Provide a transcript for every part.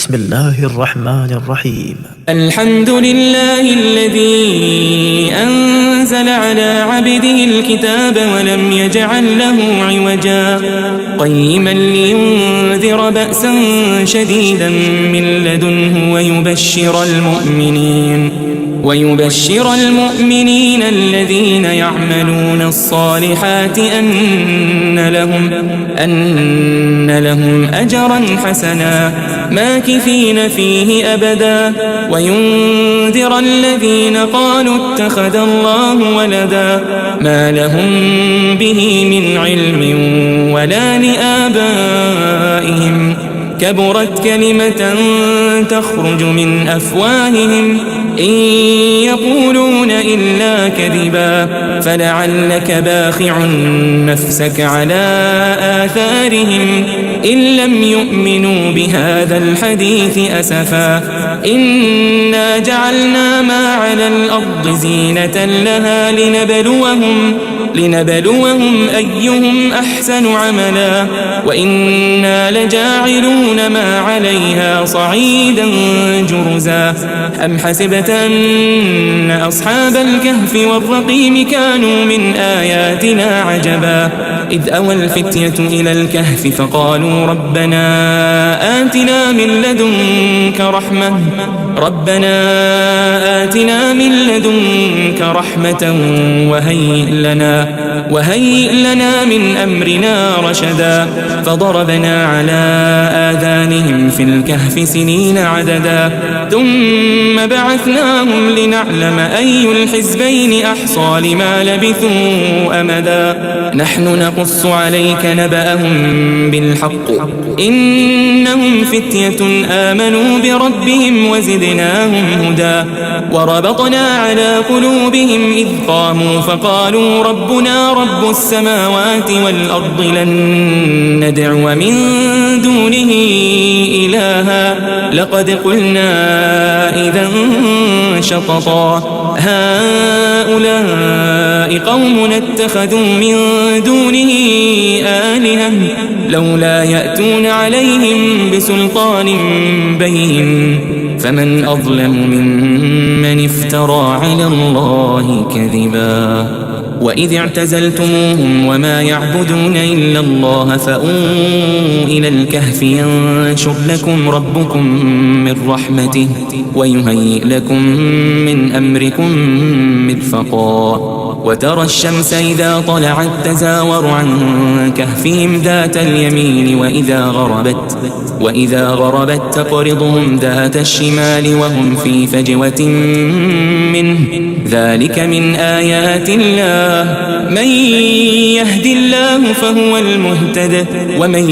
بسم الله الرحمن الرحيم. الحمد لله الذي أنزل على عبده الكتاب ولم يجعل له عوجا قيما لينذر بأسا شديدا من لدنه ويبشر المؤمنين الذين يعملون الصالحات أن لهم أجرا حسنا ماكثين فيه أبدا وينذر الذين قالوا اتخذ الله ولدا ما لهم به من علم ولا لآبائهم كبرت كلمة تخرج من أفواههم إن يقولون إلا كذبا فلعلك باخع نفسك على آثارهم إن لم يؤمنوا بهذا الحديث أسفا إنا جعلنا ما على الأرض زينة لها لنبلوهم أيهم أحسن عملا وإنا لجاعلون ما عليها صعيدا جرزا أم حسبت أن أصحاب الكهف والرقيم كانوا من آياتنا عجبا إذ أوى الفتية إلى الكهف فقالوا ربنا آتنا من لدنك رحمة وهيئ لنا من أمرنا رشدا فضربنا على آذانهم في الكهف سنين عددا ثم بعثناهم لنعلم أي الحزبين أحصى لما لبثوا أمدا نحن نقص عليك نبأهم بالحق إنهم فتية آمنوا بربهم وزدناهم هدى وربطنا على قلوبهم إذ قاموا فقالوا ربنا رب السماوات والأرض لن ندعو من دونه إلها لقد قلنا إذا شططا هؤلاء قوم اتخذوا من دونه آلهة لولا يأتون عليهم بسلطان بين فمن أظلم ممن افترى على الله كذبا وإذ اعتزلتموهم وما يعبدون إلا الله فأووا إلى الكهف ينشر لكم ربكم من رحمته ويهيئ لكم من أمركم مرفقا وترى الشمس إذا طلعت تزاور عن كهفهم ذات اليمين وإذا غربت تقرضهم ذات الشمال وهم في فجوة منه ذلك من آيات الله من يهد الله فهو المهتد ومن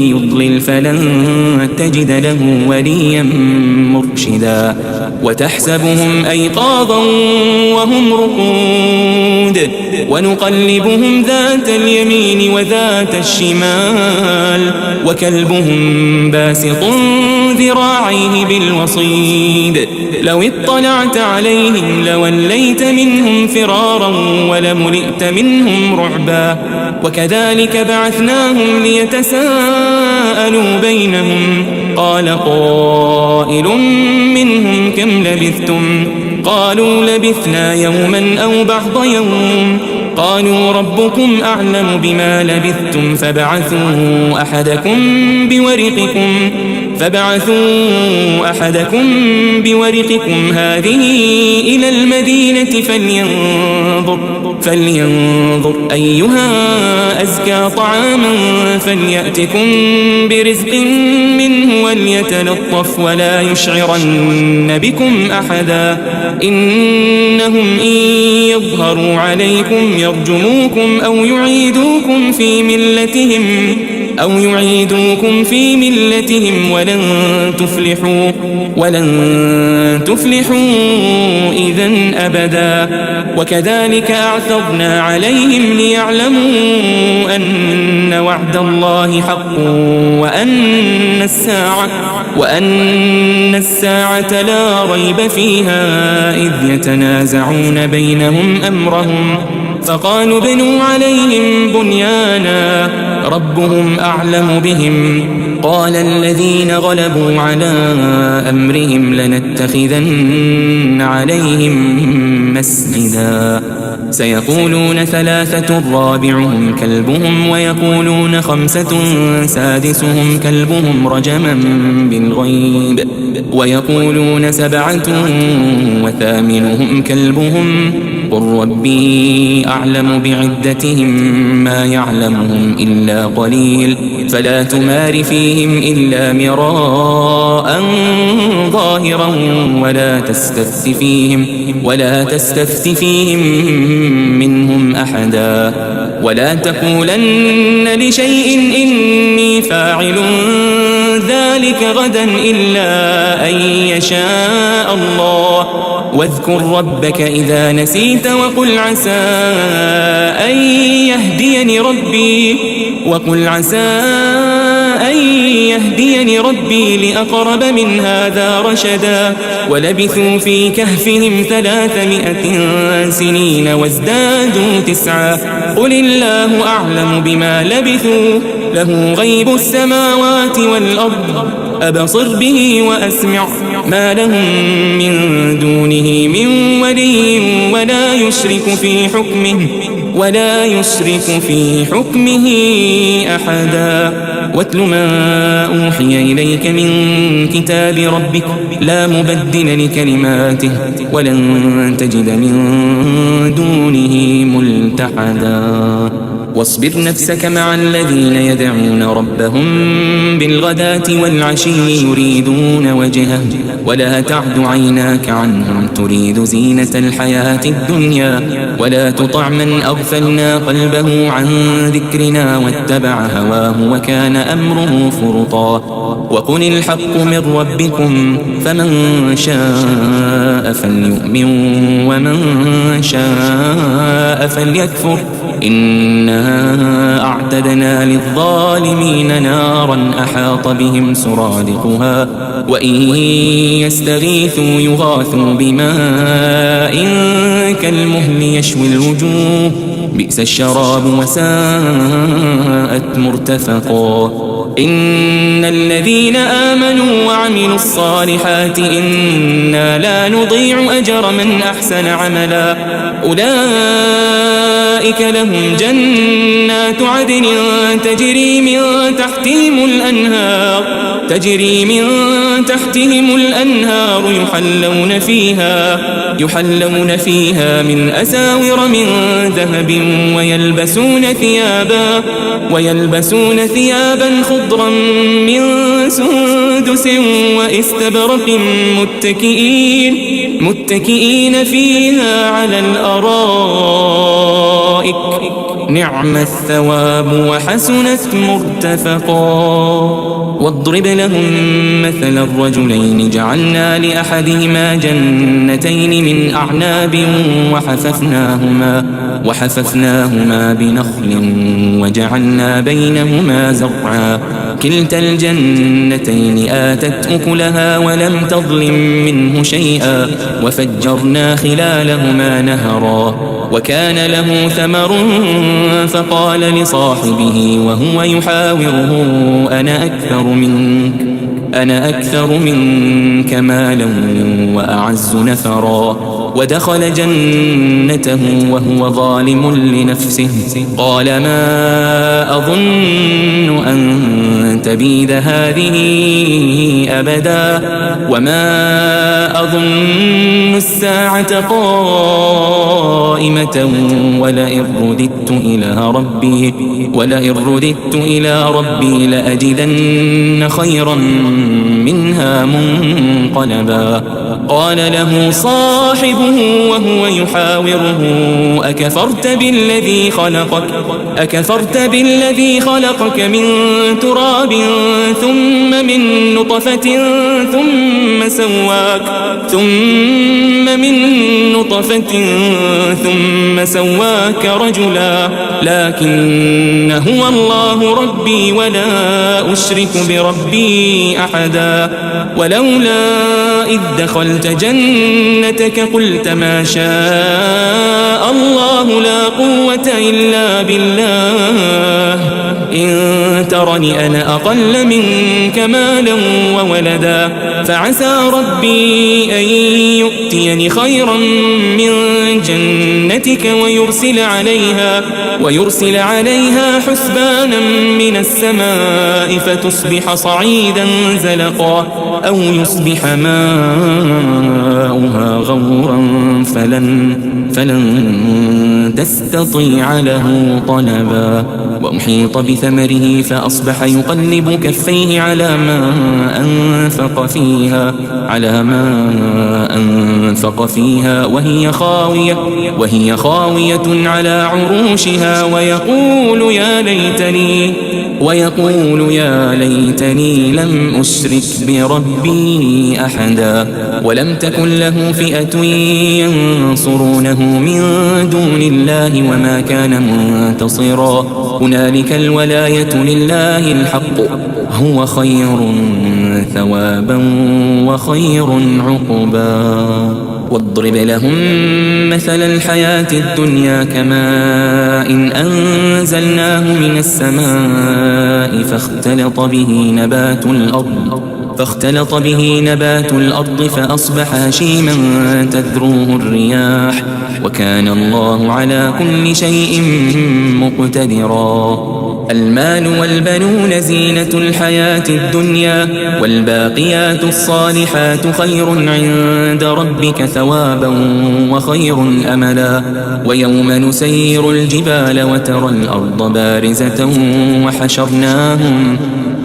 يضلل فلن تجد له وليا مرشدا وتحسبهم أيقاظا وهم رقود ونقلبهم ذات اليمين وذات الشمال وكلبهم باسط ذراعيه بالوصيد لو اطلعت عليهم لوليت منهم فرارا ولملئت منهم رعبا وكذلك بعثناهم ليتساءلوا بينهم قال قائل منهم كم لبثتم قالوا لبثنا يوما أو بعض يوم قالوا ربكم أعلم بما لبثتم فابعثوا أحدكم بورقكم هذه إلى المدينة فلينظر أيها أزكى طعاما فليأتكم برزق منه وليتلطف ولا يشعرن بكم أحدا إنهم إن يظهروا عليكم يرجموكم أو يعيدوكم في ملتهم ولن تفلحوا إذن أبدا وكذلك أعثرنا عليهم ليعلموا أن وعد الله حق وأن الساعة لا ريب فيها إذ يتنازعون بينهم أمرهم فقالوا ابنوا عليهم بنيانا ربهم أعلم بهم قال الذين غلبوا على أمرهم لنتخذن عليهم مسجدا سيقولون 3 رابعهم كلبهم ويقولون 5 سادسهم كلبهم رجما بالغيب ويقولون 7 وثامنهم كلبهم قل ربي أعلم بعدتهم ما يعلمهم إلا قليل فلا تمار فيهم إلا مراء ظاهرا ولا تستفت فيهم منهم أحدا ولا تقولن لشيء إني فاعل ذلك غدا إلا أن يشاء الله واذكر ربك إذا نسيت وقل عسى أن يهديني ربي لأقرب من هذا رشدا ولبثوا في كهفهم 300 سنين وازدادوا 9 قل الله أعلم بما لبثوا له غيب السماوات والأرض أبصر به وأسمع ما لهم من دونه من ولي ولا يشرك في حكمه أحدا واتل ما أوحي إليك من كتاب ربك لا مبدل لكلماته ولن تجد من دونه ملتحدا واصبر نفسك مع الذين يدعون ربهم بالغداة والعشي يريدون وجهه ولا تعد عيناك عنهم تريد زينة الحياة الدنيا ولا تطع من أغفلنا قلبه عن ذكرنا واتبع هواه وكان أمره فرطا وقل الحق من ربكم فمن شاء فليؤمن ومن شاء فليكفر إنا أعتدنا للظالمين نارا أحاط بهم سرادقها وإن يستغيثوا يغاثوا بماء كالمهل يشوي الوجوه بئس الشراب وساءت مرتفقا إن الذين آمنوا وعملوا الصالحات إنا لا نضيع أجر من أحسن عملا أولئك لهم جنات عدن تجري من تحتهم الأنهار يحلون فيها من أساور من ذهب ويلبسون ثيابا خضرا من سندس وإستبرق متكئين فيها على الأرائك نعم الثواب وحسنت مرتفقا واضرب لهم مثل الرجلين جعلنا لأحدهما جنتين من أعناب وحففناهما بنخل وجعلنا بينهما زرعا كلتا الجنتين آتت أكلها ولم تظلم منه شيئا وفجرنا خلالهما نهرا وكان له ثمر فقال لصاحبه وهو يحاوره أنا أكثر منك مالا وأعز نفرا ودخل جنته وهو ظالم لنفسه قال ما أظن أن تبيد هذه أبدا وما أظن الساعة قائمة ولئن رددت إلى ربي لأجدن خيرا منها منقلبا قال له صاحبه وهو يحاوره أكفرت بالذي خلقك من تراب ثم من نطفة ثم سواك رجلا لكن هو الله ربي ولا أشرك بربي أحدا ولولا إذ دخلت جنتك قلت ما شاء الله لا قوة إلا بالله إن ترني أنا أقل منك مالا وولدا فعسى ربي أن يؤتيني خيرا من جنتك ويرسل عليها حسبانا من السماء فتصبح صعيدا زلقا أو يصبح ماؤها غورا فلن تستطيع له طلبا وأحيط بثمره فأصبح يقلب كفيه على ما أنفق فيها وهي خاوية على عروشها ويقول يا ليتني لم أشرك بربي أحدا ولم تكن له فئة ينصرونه من دون الله وما كان منتصرا هنالك الولاية لله الحق هو خير ثوابا وخير عقبا واضرب لهم مثل الحياة الدنيا كماء إن أنزلناه من السماء فاختلط به نبات الأرض فأصبح هشيما تذروه الرياح وكان الله على كل شيء مقتدرا المال والبنون زينة الحياة الدنيا والباقيات الصالحات خير عند ربك ثوابا وخير أملا ويوم نسير الجبال وترى الأرض بارزة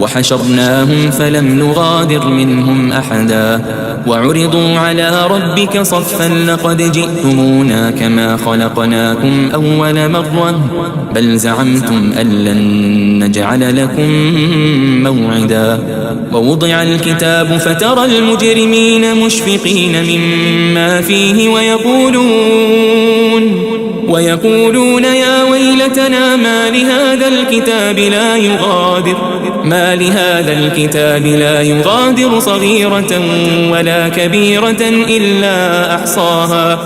وحشرناهم فلم نغادر منهم أحدا وعرضوا على ربك صفا لقد جئتمونا كما خلقناكم أول مرة بل زعمتم أن لن نجعل لكم موعدا ووضع الكتاب فترى المجرمين مشفقين مما فيه ويقولون يا ويلتنا ما لهذا الكتاب لا يغادر صغيرة ولا كبيرة إلا أحصاها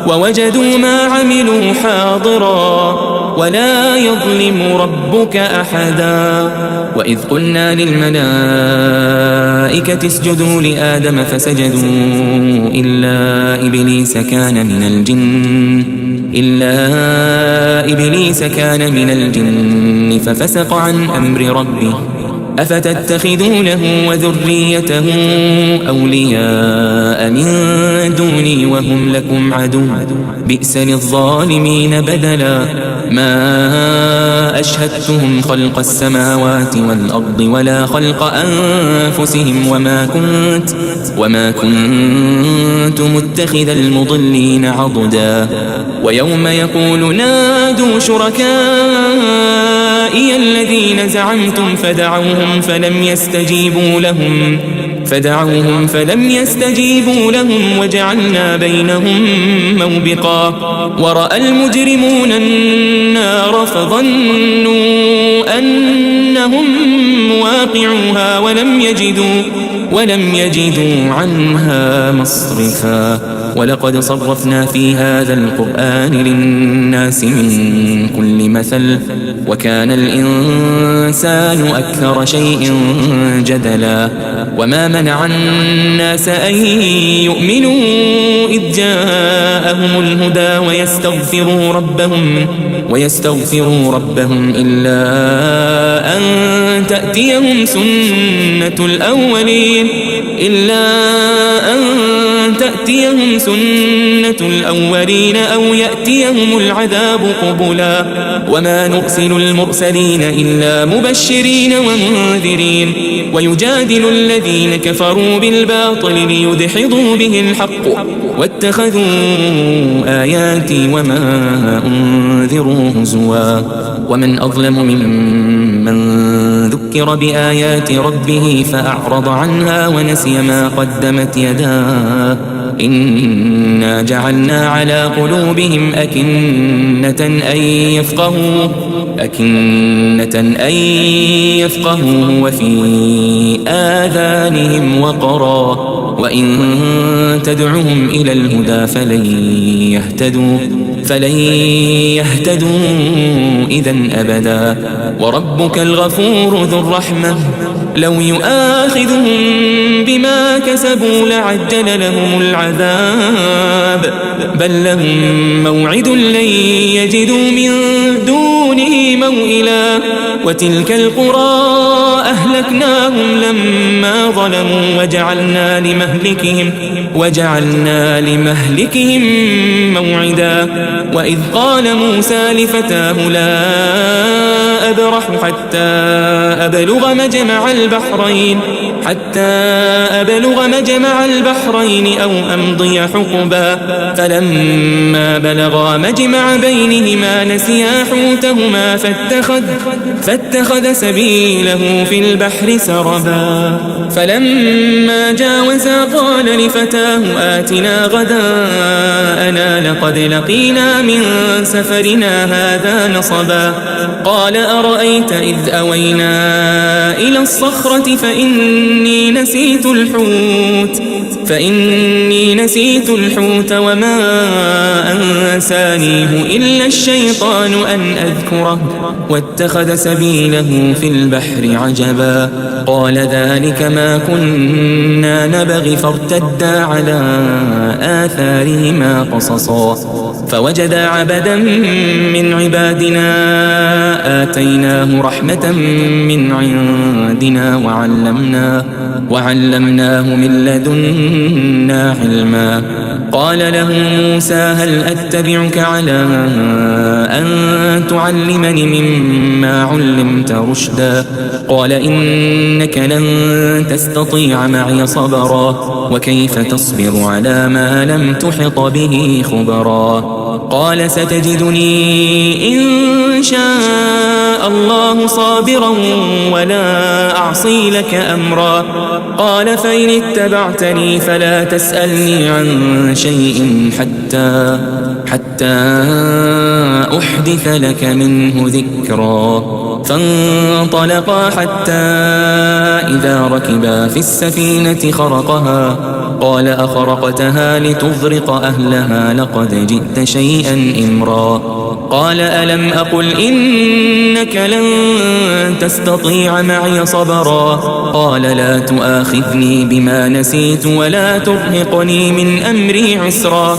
ووجدوا ما عملوا حاضرا ولا يظلم ربك أحدا وإذ قلنا للملائكة اسجدوا لآدم فسجدوا إلا إبليس كان من الجن ففسق عن أمر ربه أفتتخذونه وذريته أولياء من دوني وهم لكم عدو بئس للظالمين بدلا ما أشهدتهم خلق السماوات والأرض ولا خلق أنفسهم وما كنت متخذ المضلين عضدا ويوم يقول نادوا شركائي الذين زعمتم فدعوهم فلم يستجيبوا لهم وجعلنا بينهم موبقا ورأى المجرمون النار فظنوا أنهم مواقعوها ولم يجدوا عنها مصرفا ولقد صرفنا في هذا القرآن للناس من كل مثل وكان الإنسان أكثر شيء جدلا وما منع الناس أن يؤمنوا إذ جاءهم الهدى ويستغفروا ربهم إلا أن تأتيهم سنة الأولين أو يأتيهم العذاب قبلا وما نرسل المرسلين إلا مبشرين ومنذرين ويجادل الذين كفروا بالباطل ليدحضوا به الحق واتخذوا آياتي وما أنذروا هزوا ومن أظلم ممن ذكر بآيات ربه فأعرض عنها ونسي ما قدمت يداه إنا جعلنا على قلوبهم أكنة أن يفقهوا وفي آذانهم وقرا وإن تدعهم إلى الهدى فلن يهتدوا فلن يهتدوا إذن أبدا. وربك الغفور ذو الرحمة لو يؤاخذهم بما كسبوا لعجل لهم العذاب بل لهم موعد لن يجدوا من دونه موئلا. وتلك القرى أهلكناهم لما ظلموا وجعلنا لمهلكهم موعدا. وإذ قال موسى لفتاه لا أبرح حتى أبلغ مجمع البحرين أو أمضي حقبا. فلما بلغا مجمع بينهما نسيا حوتهما فاتخذ سبيله في البحر سربا. فلما جاوزا قال لفتاه آتنا غداءنا لقد لقينا من سفرنا هذا نصبا. قال أرأيت إذ أوينا إلى الصخرة فإني نسيت الحوت وما أنسانيه إلا الشيطان أن أذكره واتخذ سبيله في البحر عجبا. قال ذلك ما كنا نبغي فارتدا على آثارهما قصصا. فوجدا عبدا من عبادنا آتيناه رحمة من عندنا وعلمناه من لدنا علما. قال له موسى هل أتبعك على أن تعلمني مما علمت رشدا. قال إنك لن تستطيع معي صبرا وكيف تصبر على ما لم تحط به خبرا. قال ستجدني إن شاء الله صابرا ولا أعصي لك أمرا. قال فإن اتبعتني فلا تسألني عن شيء حتى أحدث لك منه ذكرا. فانطلقا حتى إذا ركبا في السفينة خرقها. قال أخرقتها لتغرق أهلها لقد جئت شيئا إمرا. قال ألم أقل إنك لن تستطيع معي صبرا. قال لا تؤاخذني بما نسيت ولا ترهقني من أمري عسرا.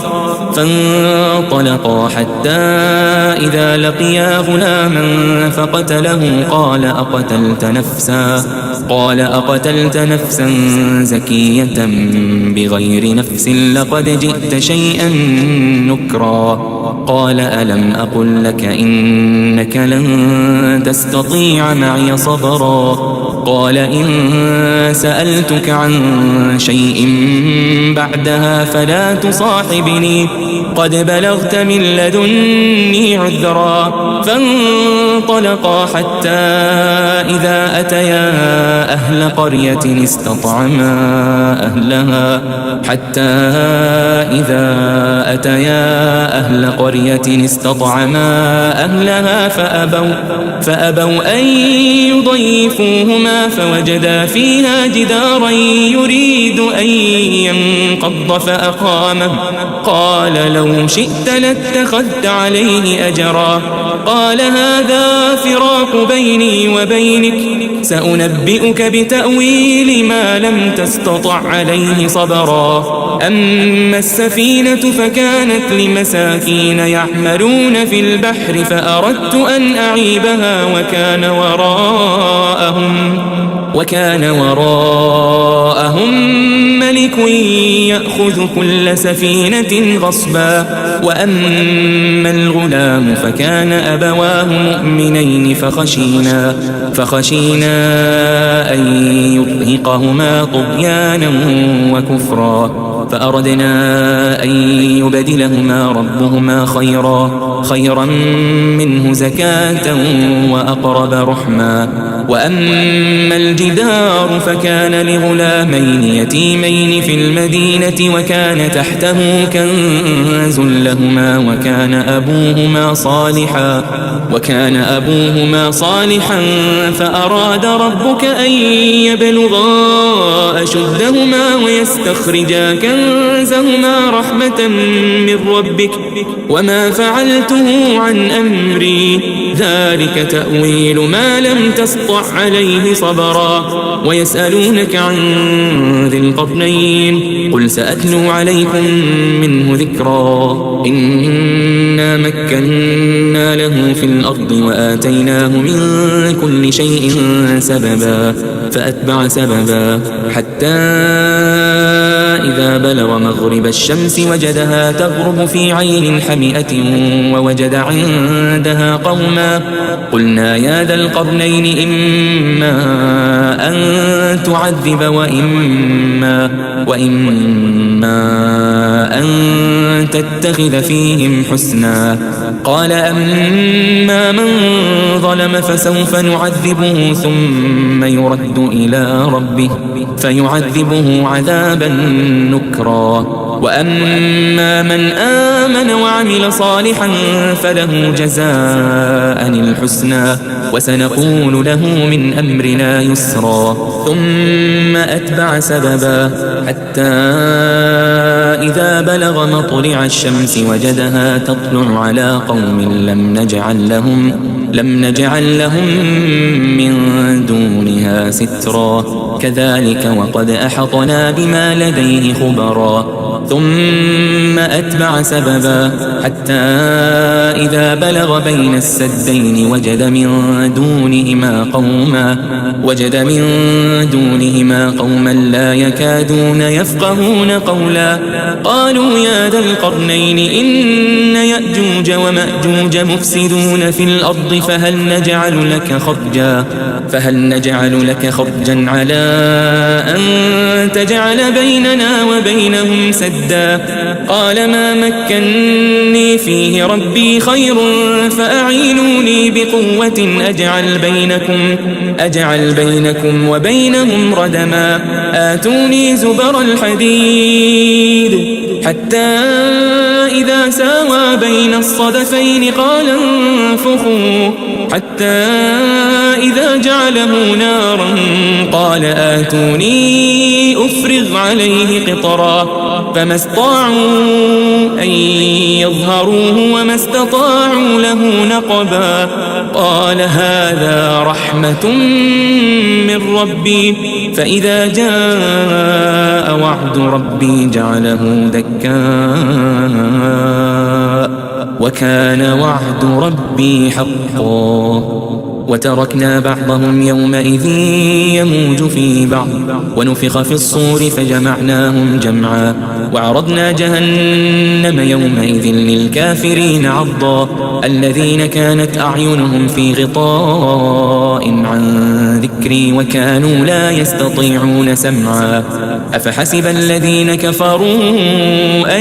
فانطلقا حتى إذا لقيا غلاما فقتله. قال أقتلت نفسا زكية بغير نفس لقد جئت شيئا نكرا. قال ألم أقل لك إنك لن تستطيع معي صبرا. قال إن سألتك عن شيء بعدها فلا تصاحبني قد بلغت من لدني عذرا. فانطلقا حتى إذا أتيا أهل قرية استطعما أهلها فأبوا أن يضيفوهما فوجدا فيها جدارا يريد أن ينقض فأقامه. قال لو شئت لاتخذت عليه أجرا. قال هذا فراق بيني وبينك سأنبئك بتأويل ما لم تستطع عليه صبرا. أما السفينة فكانت لمساكين يعملون في البحر فأردت أن أعيبها وكان وراءهم ملك يأخذ كل سفينة غصبا. وأما الغلام فكان أبواه مؤمنين فخشينا أن يرهقهما طغيانا وكفرا. فأردنا أن يبدلهما ربهما خيرا منه زكاة وأقرب رحما. وأما الجدار فكان لغلامين يتيمين في المدينة وكان تحته كنز لهما وكان أبوهما صالحا فأراد ربك أن يبلغا أشدهما ويستخرجا كنزهما رحمة من ربك وما فعلته عن أمري ذلك تأويل ما لم تسطع عليه صبرا ويسألونك عن ذي القرنين قل سأتلو عليكم منه ذكرا إنا مكنا له في الأرض وآتيناه من كل شيء سببا فأتبع سببا حتى إذا بلغ مغرب الشمس وجدها تغرب في عين حمئة ووجد عندها قوما قلنا يا ذا القرنين إما أن تعذب وإما أن تتخذ فيهم حسنا قال أما من ظلم فسوف نعذبه ثم يرد إلى ربه فيعذبه عذابا نكرا وأما من آمن وعمل صالحا فله جزاء الحسنى وسنقول له من أمرنا يسرا ثم أتبع سببا حتى إذا بلغ مطلع الشمس وجدها تطلع على قوم لم نجعل لهم من دونها سترا كذلك وقد أحطنا بما لديه خبرا ثم أتبع سببا حتى إذا بلغ بين السدين وجد من دونهما قوما لا يكادون يفقهون قولا قالوا يا ذا القرنين إن يأجوج ومأجوج مفسدون في الأرض فهل نجعل لك خرجا على أن تجعل بيننا وبينهم سدا قال ما مكني فيه ربي خير فأعينوني بقوة أجعل بينكم وبينهم ردما آتوني زبر الحديد حتى إذا ساوى بين الصدفين قال انفخوا حتى إذا جعله نارا قال آتوني أفرغ عليه قطرا فما استطاعوا أن يظهروه وما استطاعوا له نقبا قال هذا رحمة من ربي فإذا جاء وعد ربي جعله دكاء وكان وعد ربي حقا وتركنا بعضهم يومئذ يموج في بعض ونفخ في الصور فجمعناهم جمعا وعرضنا جهنم يومئذ للكافرين عرضا الذين كانت أعينهم في غطاء عن ذكري وكانوا لا يستطيعون سمعا أفحسب الذين كفروا أن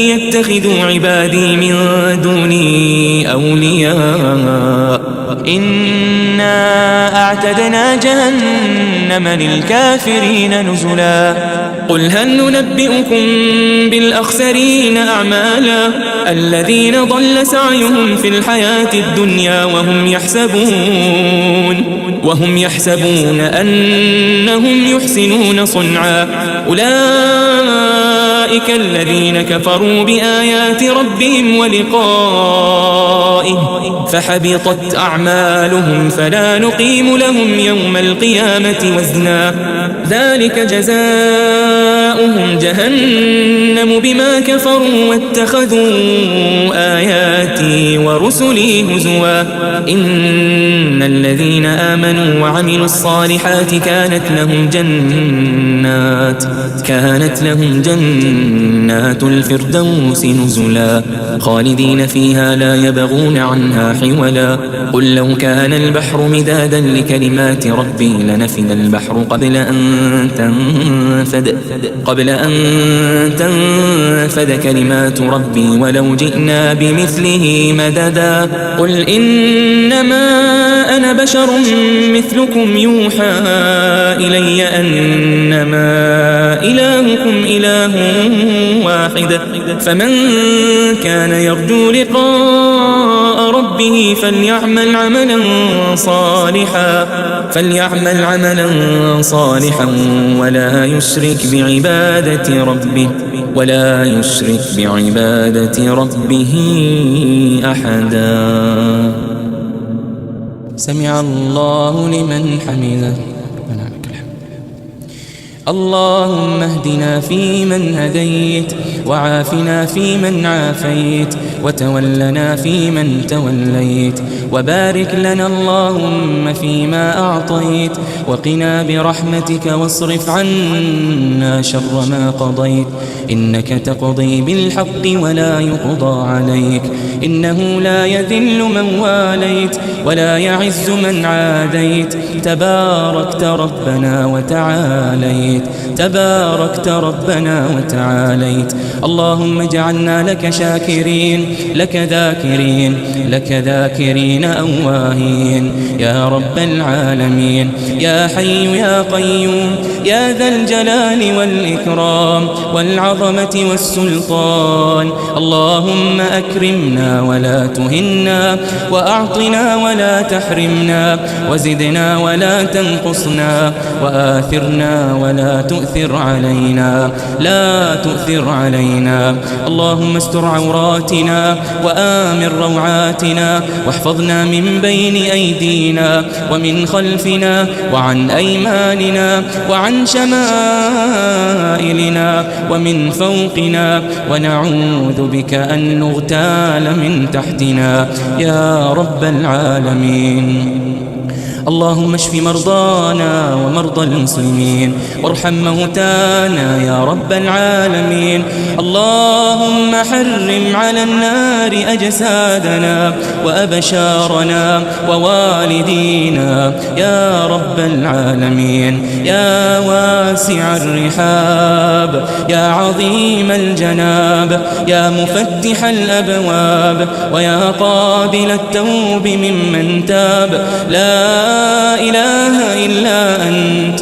يتخذوا عبادي من دوني أولياء إنا أعتدنا جهنم للكافرين نزلا قل هل ننبئكم بالأخسرين أعمالا الذين ضل سعيهم في الحياة الدنيا وهم يحسبون أنهم يحسنون صنعا أولئك الذين كفروا بآيات ربهم ولقائه فحبطت أعمالهم فلا نقيم لهم يوم القيامة وزنا ذلك جزاؤهم جهنم بما كفروا واتخذوا آياتي ورسلي هزوا إن الذين آمنوا وعملوا الصالحات كانت لهم جنات الفردوس نزلا خالدين فيها لا يبغون عنها حولا قل لو كان البحر مدادا لكلمات ربي لنفد البحر قبل أن تنفد كلمات ربي ولو جئنا بمثله مددا قل إنما أنا بشر مثلكم يوحى إلي أنما إلهكم إله واحد فمن كان يرجو لقاء ربه فليعمل عملا صالحا ولا يشرك بعبادة ربه أحدا. سمع الله لمن حمده. اللهم اهدنا فيمن هديت، وعافنا فيمن عافيت، وتولنا فيمن توليت، وبارك لنا اللهم فيما أعطيت، وقنا برحمتك واصرف عنا شر ما قضيت، إنك تقضي بالحق ولا يقضى عليك، إنه لا يذل من واليت ولا يعز من عاديت، تباركت ربنا وتعاليت، تباركت ربنا وتعاليت. اللهم اجعلنا لك شاكرين، لك ذاكرين أواهين يا رب العالمين، يا حي يا قيوم يا ذا الجلال والإكرام والعظمة والسلطان. اللهم أكرمنا ولا تهنا، وأعطنا ولا تحرمنا، وزدنا ولا تنقصنا، وآثرنا ولا تؤثر علينا، لا تؤثر علينا. اللهم استر عوراتنا وآمن روعاتنا، واحفظنا من بين أيدينا ومن خلفنا وعن أيماننا وعن شمائلنا ومن فوقنا، ونعوذ بك أن نغتال من تحتنا يا رب العالمين. اللهم اشف مرضانا ومرضى المسلمين، وارحم موتانا يا رب العالمين. اللهم حرم على النار أجسادنا وأبشارنا ووالدينا يا رب العالمين، يا واسع الرحاب، يا عظيم الجناب، يا مفتح الأبواب، ويا قابل التوب ممن تاب. لا إله إلا أنت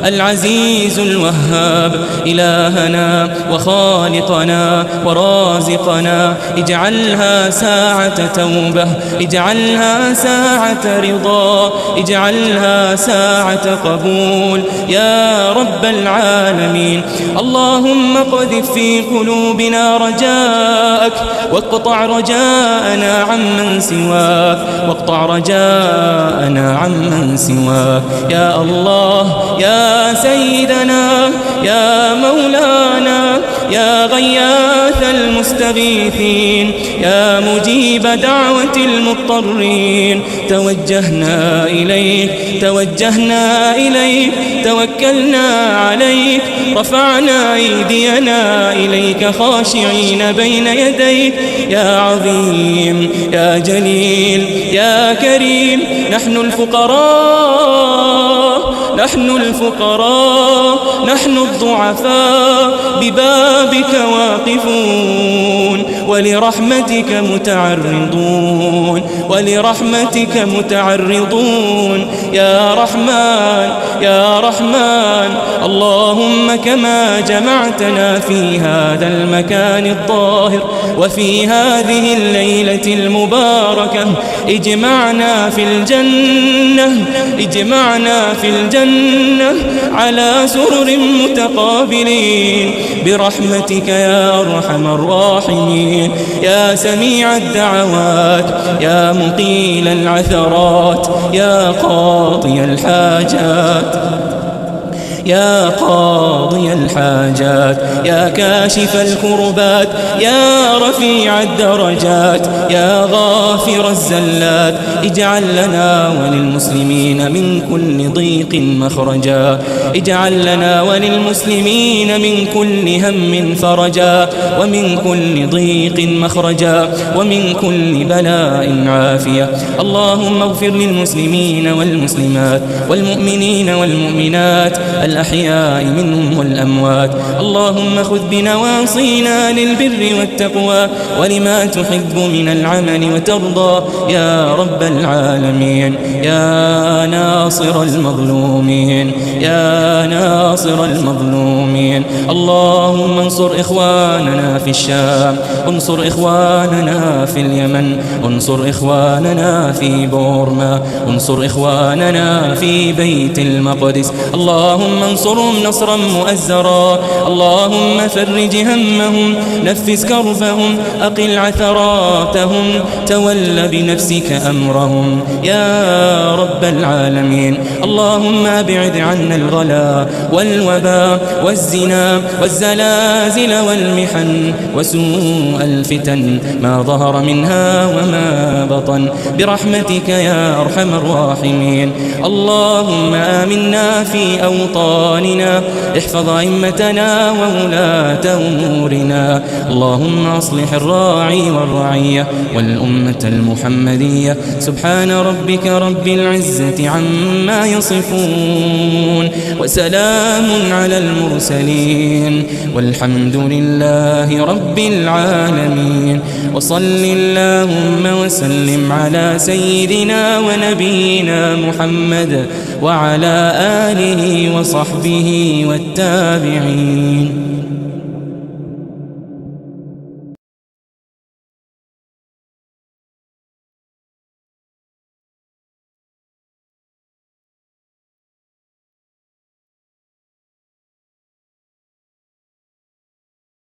العزيز الوهاب، إلهنا وخالقنا ورازقنا. اجعلها ساعة توبة، اجعلها ساعة رضا، اجعلها ساعة قبول يا رب العالمين. اللهم اقذف في قلوبنا رجاءك، واقطع رجاءنا عمن سواك، واقطع رجاءنا عمن سواك يا الله، يا سيدنا، يا مولانا، يا غياث المستغيثين، يا مجيب دعوة المضطرين. توجهنا إليك، توكلنا عليك، رفعنا أيدينا إليك خاشعين بين يديك يا عظيم يا جليل يا كريم. نحن الفقراء، نحن الضعفاء، ببابك واقفون، ولرحمتك متعرضون يا رحمن. اللهم كما جمعتنا في هذا المكان الطاهر وفي هذه الليلة المباركة، اجمعنا في الجنة على سرر متقابلين برحمتك يا أرحم الراحمين، يا سميع الدعوات، يا مقيل العثرات، يا قاضي الحاجات، يا كاشف الكربات، يا رفيع الدرجات، يا غافر الزلات. اجعل لنا وللمسلمين من كل ضيق مخرجا، اجعل لنا وللمسلمين من كل هم فرجا، ومن كل ضيق مخرجا، ومن كل بلاء عافية. اللهم اغفر للمسلمين والمسلمات والمؤمنين والمؤمنات الأحياء منهم والأموات. اللهم خذ بنواصينا للبر والتقوى ولما تحب من العمل وترضى يا رب العالمين. يا ناصر المظلومين، يا ناصر المظلومين، اللهم انصر إخواننا في الشام، انصر إخواننا في اليمن، انصر إخواننا في بورما، انصر إخواننا في بيت المقدس. اللهم انصرهم نصرا مؤزرا. اللهم فرج همهم، نفس كربهم، أقل عثراتهم، تول بنفسك أمرهم يا رب العالمين. اللهم أبعد عنا الغلا والوباء والزنا والزلازل والمحن وسوء الفتن ما ظهر منها وما بطن برحمتك يا أرحم الراحمين. اللهم آمنا في أوطاننا، احفظ أئمتنا وولاة أمورنا. اللهم أصلح الراعي والرعية والأمة المحمدية. سبحان ربك رب العزة عما يصفون وسلام على المرسلين والحمد لله رب العالمين. وصل اللهم وسلم على سيدنا ونبينا محمد وعلى آله وصحبه والتابعين.